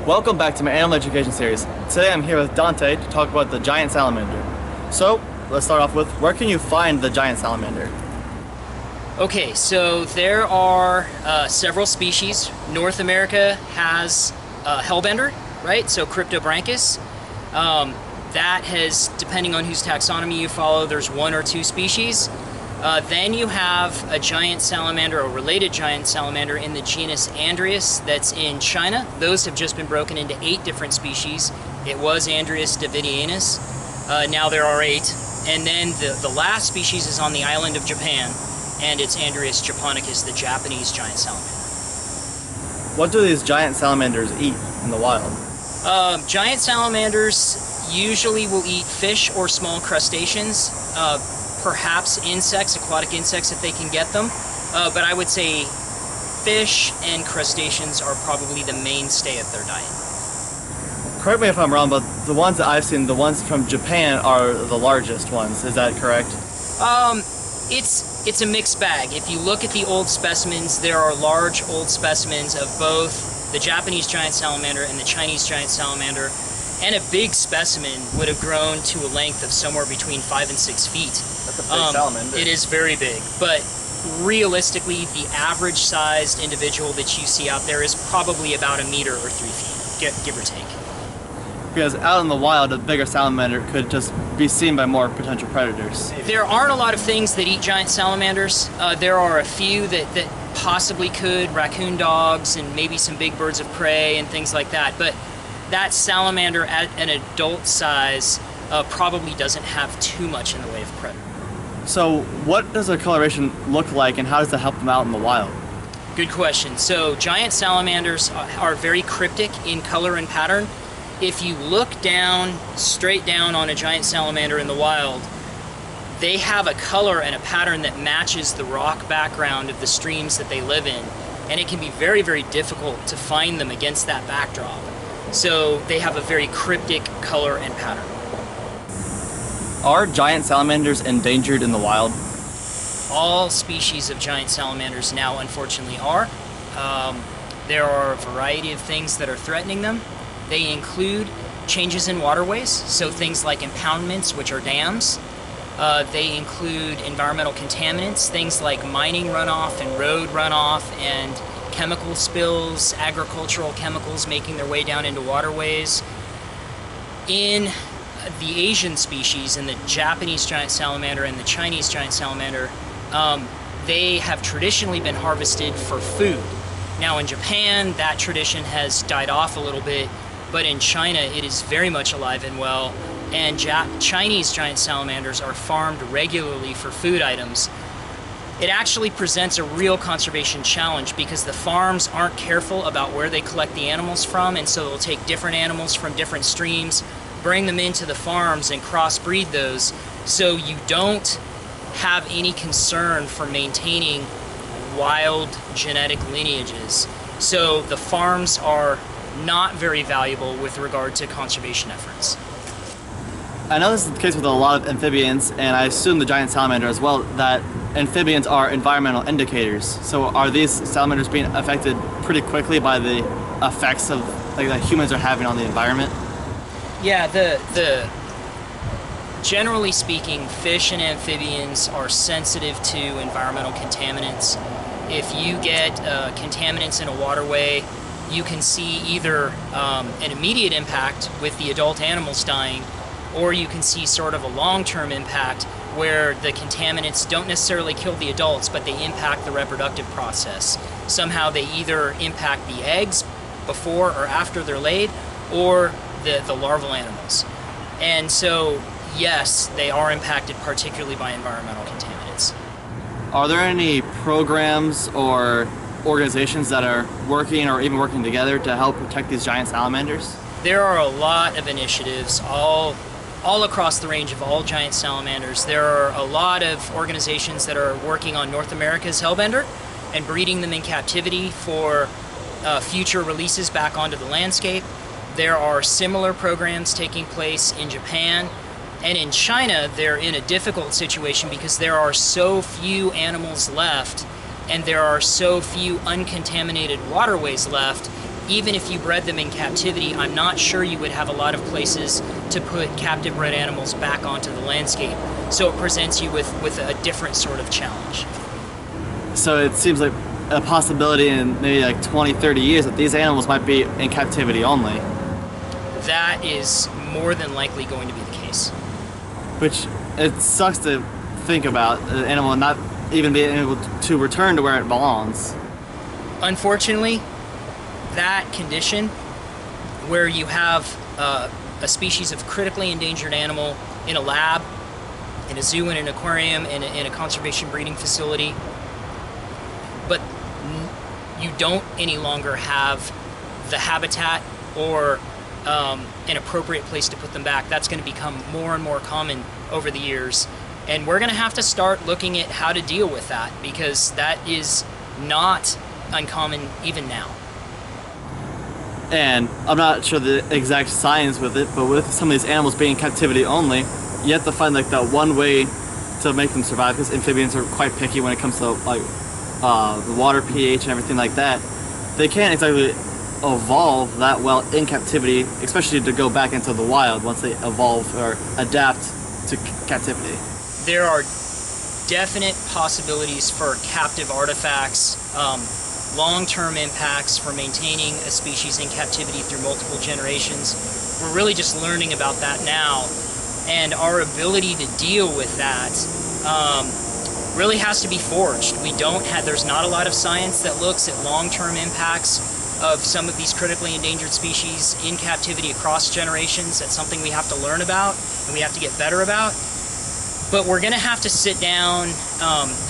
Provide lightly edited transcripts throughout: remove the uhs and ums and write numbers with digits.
Welcome back to my animal education series. Today I'm here with Dante to talk about the giant salamander. So, let's start off with, where can you find the giant salamander? Okay, so there are several species. North America has hellbender, right? So Cryptobranchus. That has, depending on whose taxonomy you follow, there's one or two species. Then you have a giant salamander, or related giant salamander, in the genus Andrius that's in China. Those have just been broken into 8 different species. It was Andrius davidianus. Now there are 8. And then the last species is on the island of Japan, and it's Andrius japonicus, the Japanese giant salamander. What do these giant salamanders eat in the wild? Giant salamanders usually will eat fish or small crustaceans. Perhaps insects, aquatic insects if they can get them, but I would say fish and crustaceans are probably the mainstay of their diet. Correct me if I'm wrong, but the ones that I've seen, the ones from Japan are the largest ones, is that correct? It's a mixed bag. If you look at the old specimens, there are large old specimens of both the Japanese giant salamander and the Chinese giant salamander, and a big specimen would have grown to a length of somewhere between 5 and 6 feet. That's a big salamander. It is very big, but realistically, the average sized individual that you see out there is probably about 1 meter or 3 feet, give or take. Because out in the wild, a bigger salamander could just be seen by more potential predators. There aren't a lot of things that eat giant salamanders. There are a few that possibly could, raccoon dogs and maybe some big birds of prey and things like that, but that salamander at an adult size probably doesn't have too much in the way of predator. So what does a coloration look like, and how does that help them out in the wild? Good question. So giant salamanders are very cryptic in color and pattern. If you look down, straight down on a giant salamander in the wild, they have a color and a pattern that matches the rock background of the streams that they live in, and it can be very, very difficult to find them against that backdrop. So they have a very cryptic color and pattern. Are giant salamanders endangered in the wild? All species of giant salamanders now, unfortunately, are. There are a variety of things that are threatening them. They include changes in waterways, so things like impoundments, which are dams. They include environmental contaminants, things like mining runoff and road runoff and chemical spills, agricultural chemicals making their way down into waterways. In the Asian species, in the Japanese giant salamander and the Chinese giant salamander, they have traditionally been harvested for food. Now in Japan, that tradition has died off a little bit, but in China it is very much alive and well, and Chinese giant salamanders are farmed regularly for food items. It actually presents a real conservation challenge because the farms aren't careful about where they collect the animals from, and so they'll take different animals from different streams, bring them into the farms and crossbreed those, so you don't have any concern for maintaining wild genetic lineages. So the farms are not very valuable with regard to conservation efforts. I know this is the case with a lot of amphibians, and I assume the giant salamander as well, that amphibians are environmental indicators. So are these salamanders being affected pretty quickly by the effects of that humans are having on the environment? Yeah, generally speaking, fish and amphibians are sensitive to environmental contaminants. If you get contaminants in a waterway, you can see either an immediate impact with the adult animals dying, or you can see sort of a long-term impact where the contaminants don't necessarily kill the adults, but they impact the reproductive process. Somehow they either impact the eggs before or after they're laid, or the larval animals. And so, yes, they are impacted particularly by environmental contaminants. Are there any programs or organizations that are working or even working together to help protect these giant salamanders? There are a lot of initiatives all across the range of all giant salamanders. There are a lot of organizations that are working on North America's hellbender and breeding them in captivity for future releases back onto the landscape. There are similar programs taking place in Japan, and in China they're in a difficult situation because there are so few animals left and there are so few uncontaminated waterways left even if you bred them in captivity, I'm not sure you would have a lot of places to put captive bred animals back onto the landscape. So it presents you with a different sort of challenge. So it seems like a possibility in maybe like 20, 30 years that these animals might be in captivity only. That is more than likely going to be the case. Which, it sucks to think about, an animal not even being able to return to where it belongs. Unfortunately, that condition where you have a species of critically endangered animal in a lab, in a zoo, in an aquarium, in a conservation breeding facility, but you don't any longer have the habitat or an appropriate place to put them back. That's going to become more and more common over the years, and we're going to have to start looking at how to deal with that, because that is not uncommon even now. And I'm not sure the exact science with it, but with some of these animals being in captivity only, you have to find like that one way to make them survive, because amphibians are quite picky when it comes to like the water pH and everything like that. They can't exactly evolve that well in captivity, especially to go back into the wild once they evolve or adapt to captivity. There are definite possibilities for captive artifacts, long-term impacts for maintaining a species in captivity through multiple generations. We're really just learning about that now, and our ability to deal with that really has to be forged. There's not a lot of science that looks at long-term impacts of some of these critically endangered species in captivity across generations. That's something we have to learn about and we have to get better about. But we're going to have to sit down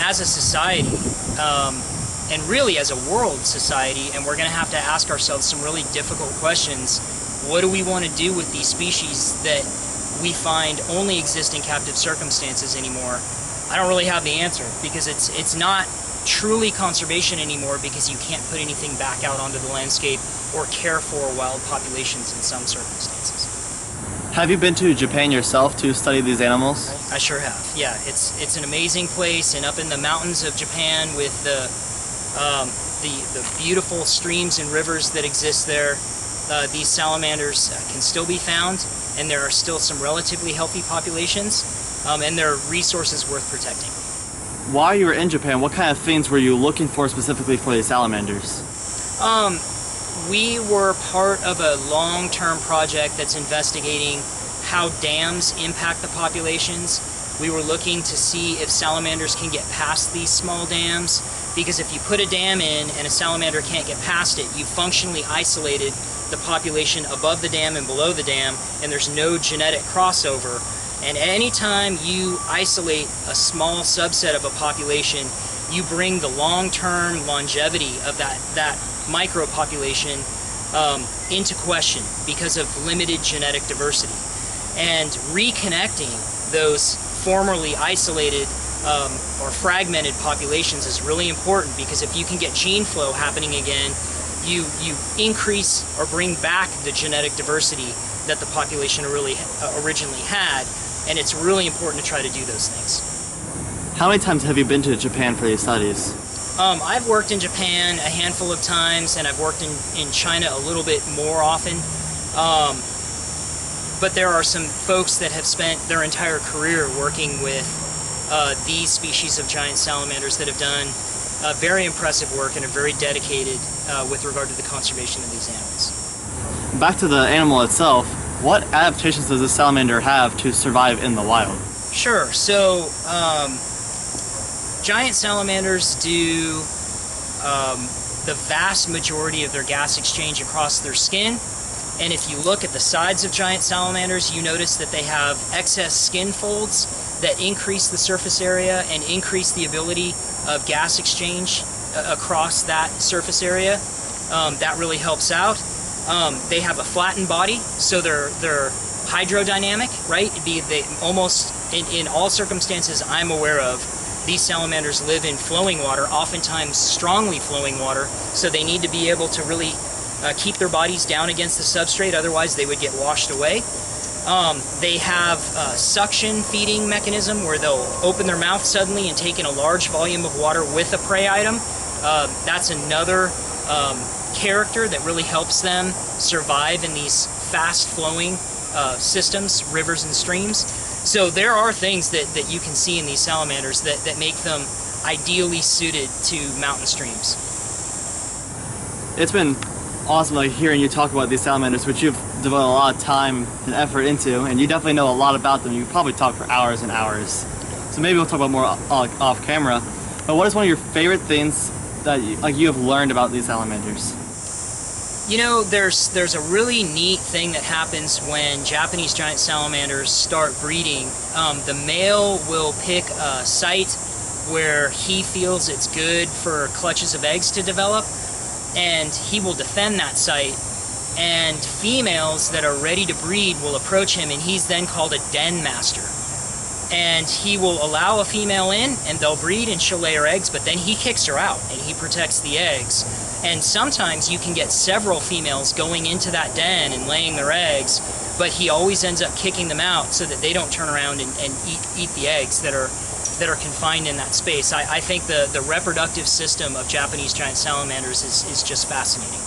as a society and really as a world society, and we're going to have to ask ourselves some really difficult questions. What do we want to do with these species that we find only exist in captive circumstances anymore? I don't really have the answer, because it's not truly conservation anymore, because you can't put anything back out onto the landscape or care for wild populations in some circumstances. Have you been to Japan yourself to study these animals? I sure have. Yeah, it's an amazing place, and up in the mountains of Japan with the beautiful streams and rivers that exist there, these salamanders can still be found, and there are still some relatively healthy populations, and they're resources worth protecting. While you were in Japan, what kind of things were you looking for specifically for these salamanders? We were part of a long-term project that's investigating how dams impact the populations. We were looking to see if salamanders can get past these small dams, because if you put a dam in and a salamander can't get past it, you functionally isolated the population above the dam and below the dam, and there's no genetic crossover. And anytime you isolate a small subset of a population, you bring the long-term longevity of that micro-population into question because of limited genetic diversity. And reconnecting those formerly isolated or fragmented populations is really important, because if you can get gene flow happening again, you increase or bring back the genetic diversity that the population really originally had, and it's really important to try to do those things. How many times have you been to Japan for these studies? I've worked in Japan a handful of times, and I've worked in China a little bit more often. But there are some folks that have spent their entire career working with these species of giant salamanders that have done very impressive work and are very dedicated with regard to the conservation of these animals. Back to the animal itself, what adaptations does this salamander have to survive in the wild? Sure. So, giant salamanders do the vast majority of their gas exchange across their skin. And if you look at the sides of giant salamanders, you notice that they have excess skin folds that increase the surface area and increase the ability of gas exchange across that surface area. That really helps out. They have a flattened body, so they're hydrodynamic, right? They almost, in all circumstances I'm aware of, these salamanders live in flowing water, oftentimes strongly flowing water, so they need to be able to really keep their bodies down against the substrate, otherwise they would get washed away. They have a suction feeding mechanism where they'll open their mouth suddenly and take in a large volume of water with a prey item. That's another character that really helps them survive in these fast-flowing systems, rivers and streams. So there are things that you can see in these salamanders that make them ideally suited to mountain streams. It's been awesome like hearing you talk about these salamanders, which you've devoted a lot of time and effort into, and you definitely know a lot about them. You could probably talk for hours and hours. So maybe we'll talk about more off camera. But what is one of your favorite things that you have learned about these salamanders? You know, there's a really neat thing that happens when Japanese giant salamanders start breeding. The male will pick a site where he feels it's good for clutches of eggs to develop, and he will defend that site, and females that are ready to breed will approach him, and he's then called a den master. And he will allow a female in, and they'll breed, and she'll lay her eggs, but then he kicks her out, and he protects the eggs. And sometimes you can get several females going into that den and laying their eggs, but he always ends up kicking them out so that they don't turn around and eat the eggs that are confined in that space. I think the reproductive system of Japanese giant salamanders is just fascinating.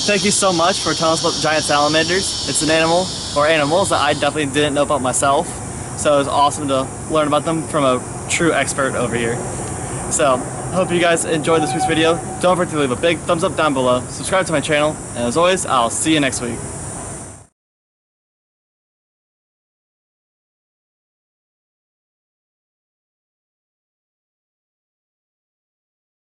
Thank you so much for telling us about the giant salamanders. It's an animal, or animals, that I definitely didn't know about myself. So it was awesome to learn about them from a true expert over here. So I hope you guys enjoyed this week's video. Don't forget to leave a big thumbs up down below, subscribe to my channel, and as always, I'll see you next week.